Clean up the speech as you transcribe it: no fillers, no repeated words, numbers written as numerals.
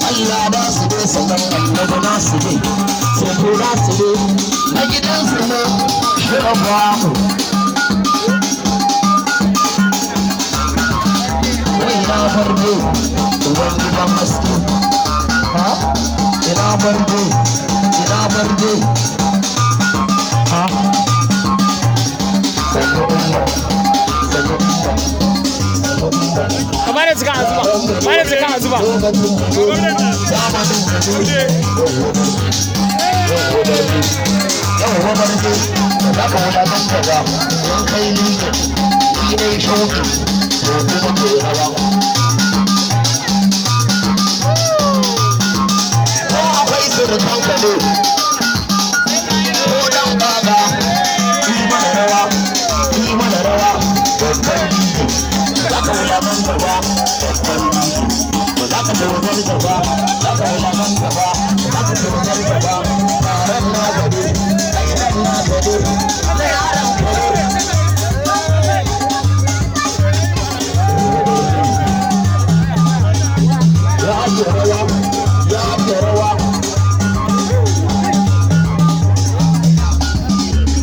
Allah ba su ne sannan annabi na su ne sai ko na su ne na gidan su ne shirin ba mu wai na barbe uban gidan haske ha ina barbe ha kamar da suka azuba kamar da suka azuba Thank you.